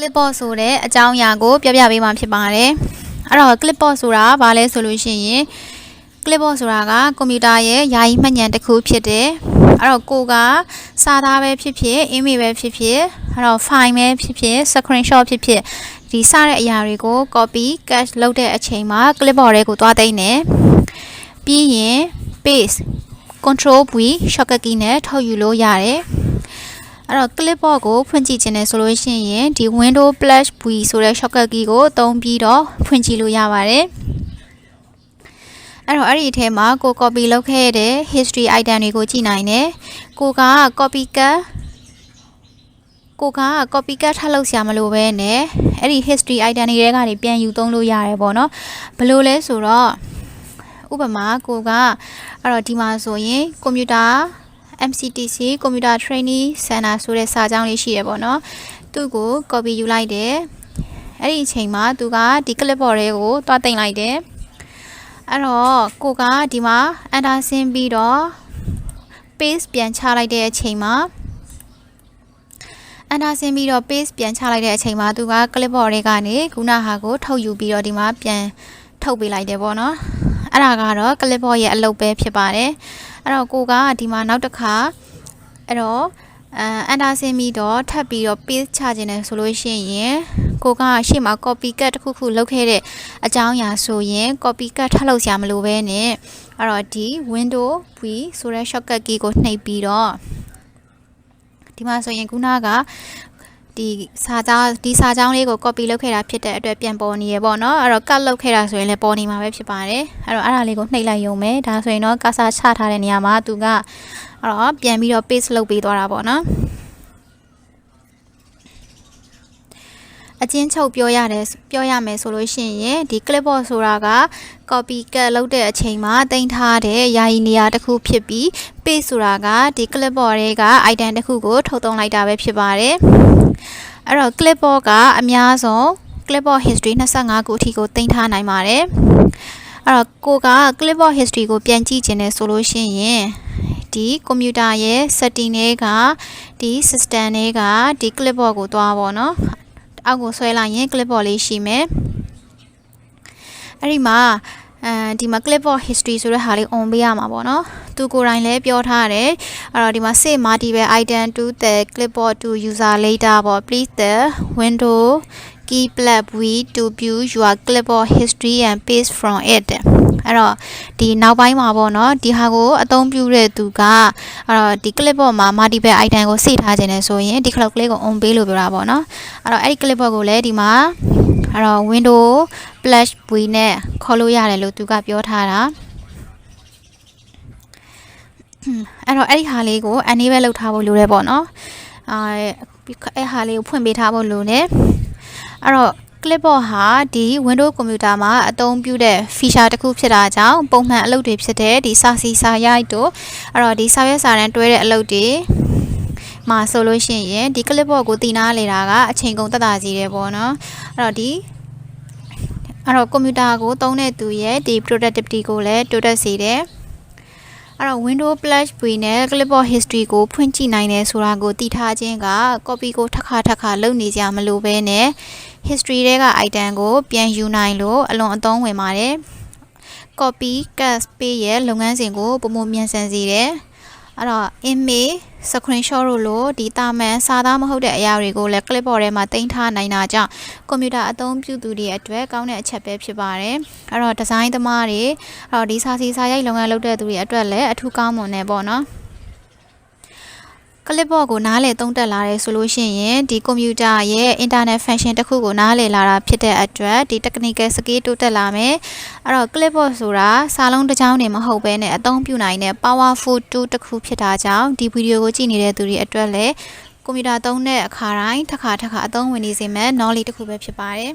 clipboard ဆိုတဲ့အကြောင်းအရာကိုပြောပြပေးမှာဖြစ်ပါတယ်အဲ့တော့ clipboard ဆိုတာဘာလဲဆိုလို့ရှိရင် clipboard ဆိုတာကကွန်ပျူတာရဲ့ယာယီမှတ်ဉာဏ်တစ်ခုဖြစ်တယ်အဲ့တော့ကိုကစာသားပဲဖြစ်ဖြစ် email ပဲဖြစ်ဖြစ်အဲ့တော့ file ပဲဖြစ်ဖြစ် screenshot ဖြစ်ဖြစ်ဒီစတဲ့အရာတွေကို copy cache လုပ်တဲ့အချိန်မှာ clipboard တွေကိုသွားသိမ်းတယ်ပြီးရင် paste control V shortcut key နဲ့ထုတ်ယူလို့ရတယ်အဲ့တော့ clipboard ကိုဖွင့်ကြည့်ခြင်းနဲ့ဆိုလို့ရှိရင်ဒီ window plus V ဆိုတဲ့ shortcut key ကိုသုံးပြီးတော့ဖွင့်ကြည့်လို့ရပါတယ်အဲ့တော့အဲ့ဒီအထဲမှာကို copy လုပ်ခဲ့တဲ့ history item တွေကိုကြည့်နိုင်တယ်ကိုက copycat ထပ်လုပ်ဆရာမလိုပဲနဲ့အဲ့ဒီ history item တွေကနေပြန်ယူသုံးလို့ရတယ်ပေါ့နော်ဘယ်လိုလဲဆိုတော့ဥပမာကိုကအဲ့တော့ဒီမှာဆိုရင်ကွန်ပျူတာ MCTC Computer Training Center ဆိုတဲ့စာကြောင်းလေးရှိရပေါ့နော်သူ့ကို copy ယူလိုက်တယ်အဲ့ဒီအချိန်မှာသူကဒီ clipboard တွေကိုတွားတင်လိုက်တယ်အဲ့တော့ကိုကဒီမှာ enter ဆင်းပြီးတော့ paste ပြန်ချလိုက်တဲ့အချိန်မှာ enter ဆင်းပြီးတော့ paste ပြန်ချလိုက်တဲ့အချိန်မှာသူက clipboard တွေကနေခုနဟာကိုထုတ်ယူပြီးတော့ဒီမှာပြန်ထုတ်ပေးလိုက်တယ်ပေါ့နော်အဲ့ဒါကတော့ clipboard ရဲ့အလုပ်ပဲဖြစ်ပါတယ်အဲ့တော့ကိုကဒီမှာနောက်တစ်ခါအဲ့တော့ enter ဆင်းပြီးတော့ထပ်ပြီးတော့ paste ချခြင်းနဲ့ဆိုလို့ရှိရင်ကိုကရှေ့မှာ copycat တစ်ခုလုပ်ခဲ့တဲ့အကြောင်းအရာဆိုရင် copycat ထပ်လုပ်စရာမလိုပဲနဲ့အဲ့တော့ဒီ window V ဆိုတဲ့ shortcut key ကိုနှိပ်ပြီးတော့ဒီမှာဆိုရင်ခုနကဒီစာကြောင်းလေးကို copy လုပ်ခဲ့တာဖြစ်တဲ့အတွက်ပြန်ပေါ်နေရပေါ့နော်အဲ့တော့ cut လုပ်ခဲ့တာဆိုရင်လည်းပေါ်နေမှာပဲဖြစ်ပါတယ်အဲ့တော့အဲ့ဒါလေးကိုနှိပ်လိုက်ရုံပဲဒါဆိုရင်တော့ cursor ချထားတဲ့နေရာမှာသူကအဲ့တော့ပြန်ပြီးတော့ paste လုပ်ပေးသွားတာပေါ့နော်အချင်းချုပ်ပြောရမယ်ဆိုလို့ရှိရင်ဒီ clipboard ဆိုတာက copycat လုပ်တဲ့အချိန်မှာတင်ထားတဲ့ယာယီနေရာတစ်ခုဖြစ်ပြီး paste ဆိုတာကဒီ clipboard တွေက item တစ်ခုကိုထုတ်သုံးလိုက်တာပဲဖြစ်ပါတယ်အဲ့တော့ clipboard ကအများဆုံး clipboard history 25ခုအထိကိုတင်ထားနိုင်ပါတယ်အဲ့တော့ကိုက clipboard history ကိုပြန်ကြည့်ခြင်းနဲ့ဆိုလို့ရှိရင်ဒီကွန်ပျူတာရဲ့ setting တွေကဒီ system တွေကဒီ clipboard ကိုသွားပါတော့အောက်ကိုဆွဲလိုက်ရင် clipboard လေးရှိမယ်အဲ့ဒီမှာဒီမှာ clipboard history ဆိုတဲ့ဟာလေး on ပေးရမှာပေါ့နော်သူကိုယ်တိုင်လည်းပြောထားတယ်အဲ့တော့ဒီမှာ save multiple item to the clipboard to user later ပေါ့ please the window key plus V to view your clipboard history and paste from it အဲ့တော့ဒီနောက်ပိုင်းမှာပေါ့နော်ဒီဟာကိုအသုံးပြုတဲ့သူကအဲ့တော့ဒီ clipboard မှာ multiple item ကိုစေ့ထားခြင်းနဲ့ဆိုရင်ဒီ clock လေးကို on ပေးလို့ပြောတာပေါ့နော်အဲ့တော့အဲ့ဒီ clipboard ကိုလည်းဒီမှာအဲ့တော့ window plus V နဲ့ခေါ်လို့ရတယ်လို့သူကပြောထားတာအဲ့တော့အဲ့ဒီဟာလေးကို enable လုပ်ထားဖို့လိုတယ်ပေါ့နော်အဲ့ဟာလေးကိုဖွင့်ပေးထားဖို့လိုတယ်အဲ့တော့ clipboard ဟာဒီ Windows ကွန်ပျူတာမှာအသုံးပြုတဲ့ feature တစ်ခုဖြစ်တာကြောင့်ပုံမှန်အလုပ်တွေဖြစ်တဲ့ဒီစာစီစာရိုက်တို့အဲ့တော့ဒီစာရွက်စာတမ်းတွဲတဲ့အလုပ်တွေမှာဆိုလို့ရှိရင်ဒီ clipboard ကိုတည်နာလေတာကအချိန်ကုန်သက်သာစေတယ်ပေါ့နော်အဲ့တော့ကွန်ပျူတာကိုသုံးတဲ့သူရဲ့ဒီ productivity ကိုလည်းတိုးတက်စေတယ်အဲ့တော့ Windows Plus V နဲ့ Clipboard History ကိုဖွင့်ကြည့်နိုင်တယ်ဆိုတာကိုသိထားခြင်းက copy ကိုထပ်ခါလုပ်နေကြမလို့ပဲနဲ့ history တွေက item ကိုပြန်ယူနိုင်လို့အလွန်အသုံးဝင်ပါတယ်။ copy cache ပေးရဲ့လုပ်ငန်းစဉ်ကိုပုံမှန်မြန်ဆန်စေတယ်။အဲ့တော့ image screenshot လို့ဒီတာမန်စာသားမဟုတ်တဲ့အရာတွေကိုလည်း clipboard ထဲမှာတင်ထားနိုင်တာကြောင့်ကွန်ပျူတာအသုံးပြုသူတွေအတွက်ကောင်းတဲ့အချက်ပဲဖြစ်ပါတယ်။အဲ့တော့ဒီဇိုင်းသမားတွေအဲ့တော့ဒီစာစီစာရိုက်လုပ်ငန်းလုပ်တဲ့သူတွေအတွက်လည်းအထူးကောင်းမွန်နေပေါ့နော်။ clipboard ကိုနားလည်သုံးတက်လာတယ်ဆိုလို့ရှိရင်ဒီကွန်ပျူတာရဲ့ internet function တစ်ခုကိုနားလည်လာတာဖြစ်တဲ့အတွက်ဒီ technical skill တိုးတက်လာမယ်အဲ့တော့ clipboard ဆိုတာစာလုံးတစ်ချောင်းနေမဟုတ်ဘဲနဲ့အသုံးပြုနိုင်တဲ့ powerful tool တစ်ခုဖြစ်တာကြောင့်ဒီဗီဒီယိုကိုကြည့်နေတဲ့သူတွေအတွက်လည်းကွန်ပျူတာသုံးတဲ့အခါတိုင်းထပ်ခါအသုံးဝင်နေစေမယ့် knowledge တစ်ခုပဲဖြစ်ပါတယ်